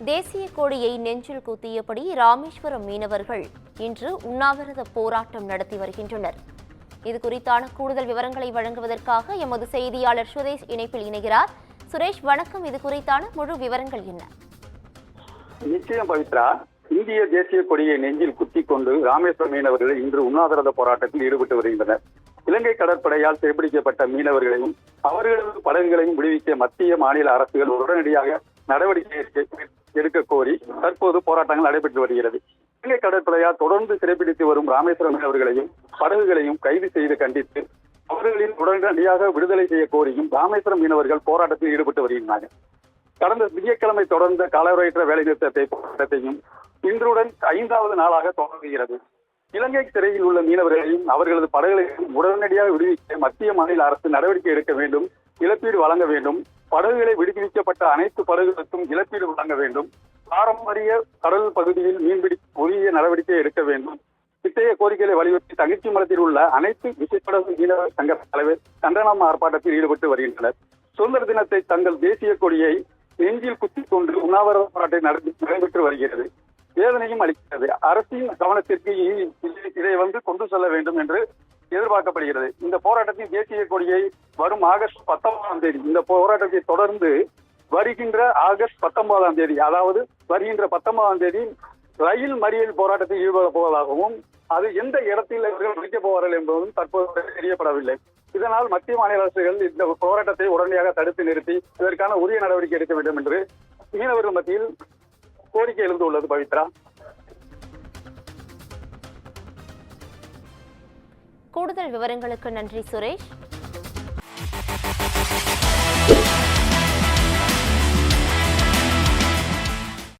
தேசிய கொடியை நெஞ்சில் குத்தியபடி ராமேஸ்வரம் மீனவர்கள் இன்று உண்ணாவிரத போராட்டம் நடத்தி வருகின்றனர். இது குறித்தான கூடுதல் விவரங்களை வழங்குவதற்காக எமது செய்தியாளர் சுரேஷ் இணைப்பில் இணைகிறார். சுரேஷ், வணக்கம். இது குறித்தான முழு விவரங்கள் என்ன? நிச்சயம் பவித்ரா, இந்திய தேசிய கொடியை நெஞ்சில் குத்திக் கொண்டு ராமேஸ்வரம் மீனவர்கள் இன்று உண்ணாவிரத போராட்டத்தில் ஈடுபட்டு வருகின்றனர். இலங்கை கடற்படையால் சிறைப்பிடிக்கப்பட்ட மீனவர்களையும் அவர்களது படகுகளையும் விடுவிக்க மத்திய மாநில அரசுகள் உடனடியாக நடவடிக்கை எடுக்க கோரி தற்போது போராட்டங்கள் நடைபெற்று வருகிறது. இலங்கை கடற்படையால் தொடர்ந்து சிறைப்பிடித்து வரும் ராமேஸ்வரம் மீனவர்களையும் படகுகளையும் கைது செய்து கண்டித்து அவர்களின் உடனடியாக விடுதலை செய்ய கோரியும் ராமேஸ்வரம் மீனவர்கள் போராட்டத்தில் ஈடுபட்டு வருகின்றனர். கடந்த திங்கட்கிழமை தொடர்ந்த காலவரையற்ற வேலைநிறுத்தத்தை போராட்டத்தையும் இன்றுடன் 5வது நாளாக தொடங்குகிறது. இலங்கை சிறையில் உள்ள மீனவர்களையும் அவர்களது படகுகளையும் உடனடியாக விடுவிக்க மத்திய மாநில அரசு நடவடிக்கை எடுக்க வேண்டும், இழப்பீடு வழங்க வேண்டும், படகுகளை விடுவிக்கப்பட்ட அனைத்து படகுகளுக்கும் இழப்பீடு வழங்க வேண்டும், பாரம்பரிய கடல் பகுதியில் மீன்பிடி உரிய நடவடிக்கை எடுக்க வேண்டும். இத்தகைய கோரிக்கைகளை வலியுறுத்தி தங்கச்சி மலத்தில் உள்ள அனைத்து விசைப்படகு மீனவர் சங்க தலைவர் கண்டன ஆர்ப்பாட்டத்தில் ஈடுபட்டு வருகின்றனர். சுதந்திர தினத்தை தங்கள் தேசிய கொடியை நெஞ்சில் குத்திக் கொண்டு உண்ணாவிரத போராட்டம் நடைபெற்று வருகிறது. வேதனையும் அளிக்கிறது. அரசின் கவனத்திற்கு இதை கொண்டு செல்ல வேண்டும் என்று எதிர்பார்க்கப்படுகிறது. இந்த போராட்டத்தின் தேசிய கொடியை வரும் ஆகஸ்ட் 19ஆம் தேதி இந்த போராட்டத்தை தொடர்ந்து வருகின்ற ஆகஸ்ட் 19ஆம் தேதி, அதாவது வருகின்ற 19ஆம் தேதி ரயில் மறியல் போராட்டத்தில் ஈடுபட போவதாகவும் அது எந்த இடத்தில் இவர்கள் முடிக்கப் போவார்கள் என்பதும் தற்போது தெரியப்படவில்லை. இதனால் மத்திய மாநில அரசுகள் இந்த போராட்டத்தை உடனடியாக தடுத்து நிறுத்தி இதற்கான உரிய நடவடிக்கை எடுக்க வேண்டும் என்று மீனவர்கள் மத்தியில் கோரிக்கை எழுந்துள்ளது. பவித்ரா, கூடுதல் விவரங்களுக்கு நன்றி சுரேஷ்.